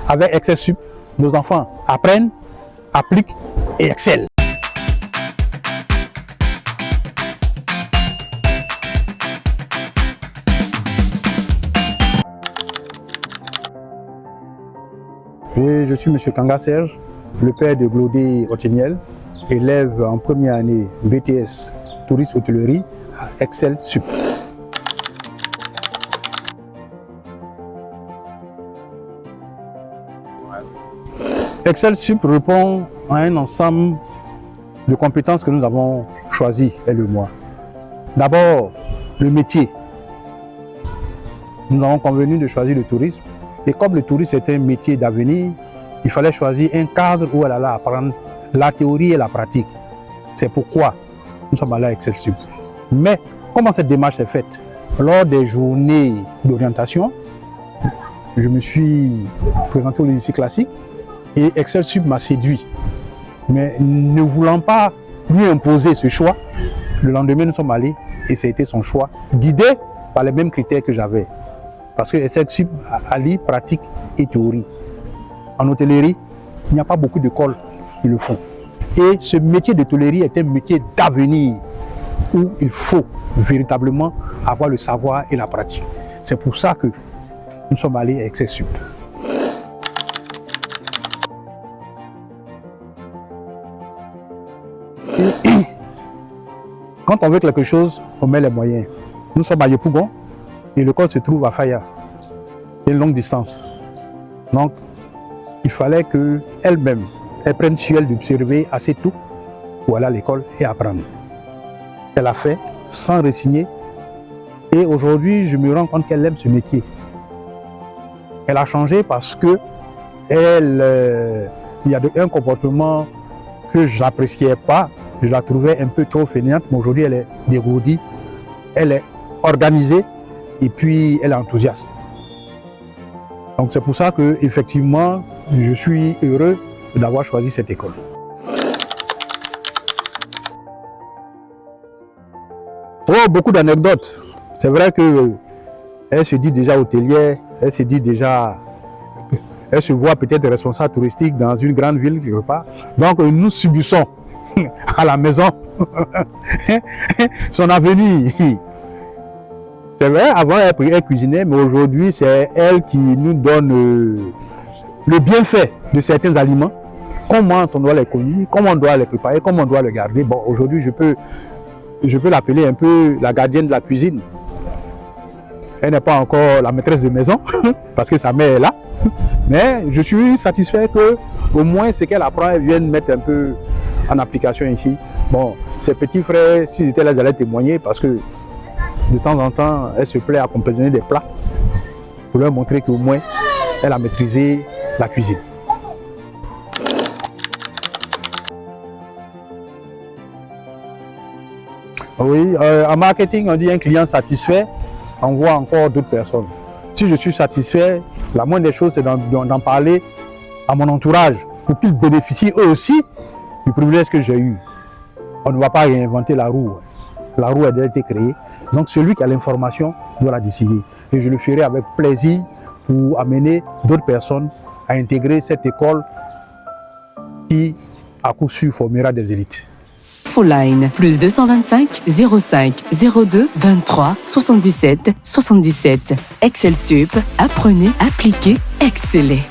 avec Excel Sup, nos enfants apprennent, appliquent et excellent. Je suis M. Kanga Serge, le père de Glodé Otiniel, élève en première année BTS Tourisme Hôtellerie à Excel Sup. Excel Sup répond à un ensemble de compétences que nous avons choisies, elle et moi. D'abord, le métier. Nous avons convenu de choisir le tourisme. Et comme le tourisme est un métier d'avenir, il fallait choisir un cadre où elle allait apprendre la théorie et la pratique. C'est pourquoi nous sommes allés à Excel Sup. Mais comment cette démarche est faite? Lors des journées d'orientation, je me suis présenté au lycée classique et Excel Sup m'a séduit. Mais ne voulant pas lui imposer ce choix, le lendemain nous sommes allés et ça a été son choix, guidé par les mêmes critères que j'avais. Parce que Excel Sup allie pratique et théorie. En hôtellerie, il n'y a pas beaucoup d'écoles qui le font. Et ce métier d'hôtellerie est un métier d'avenir où il faut véritablement avoir le savoir et la pratique. C'est pour ça que nous sommes allés à Excel Sup. Quand on veut quelque chose, on met les moyens. Nous sommes à Yopougon et l'école se trouve à Faya. C'est une longue distance. Donc, il fallait qu'elle-même, elle prenne sur elle d'observer assez tôt pour aller à l'école et apprendre. Elle a fait sans résigner. Et aujourd'hui, je me rends compte qu'elle aime ce métier. Elle a changé parce que il y a un comportement que je n'appréciais pas. Je la trouvais un peu trop fainéante, mais aujourd'hui, elle est dégourdie, elle est organisée et puis elle est enthousiaste. Donc c'est pour ça que, effectivement, je suis heureux d'avoir choisi cette école. Oh, beaucoup d'anecdotes. C'est vrai qu'elle se dit déjà hôtelière, elle se dit déjà, elle se voit peut-être responsable touristique dans une grande ville quelque part. Donc nous subissons à la maison son avenir. C'est vrai, avant elle cuisinait, mais aujourd'hui c'est elle qui nous donne le bienfait de certains aliments, comment on doit les conduire, comment on doit les préparer, comment on doit les garder. Bon, aujourd'hui je peux l'appeler un peu la gardienne de la cuisine. Elle n'est pas encore la maîtresse de maison parce que sa mère est là, mais je suis satisfait que au moins ce qu'elle apprend, elle vienne mettre un peu en application ici. Bon, ses petits frères, s'ils étaient là, ils allaient témoigner parce que de temps en temps, elle se plaît à compétitionner des plats pour leur montrer qu'au moins, elle a maîtrisé la cuisine. Oui, en marketing, on dit un client satisfait envoie encore d'autres personnes. Si je suis satisfait, la moindre des choses, c'est d'en parler à mon entourage pour qu'ils bénéficient eux aussi du privilège que j'ai eu. On ne va pas réinventer la roue. La roue a déjà été créée. Donc celui qui a l'information doit la décider. Et je le ferai avec plaisir pour amener d'autres personnes à intégrer cette école qui, à coup sûr, formera des élites. Infoline, plus 225 05 02 23 77 77. Excel Sup, apprenez, appliquez, excellez.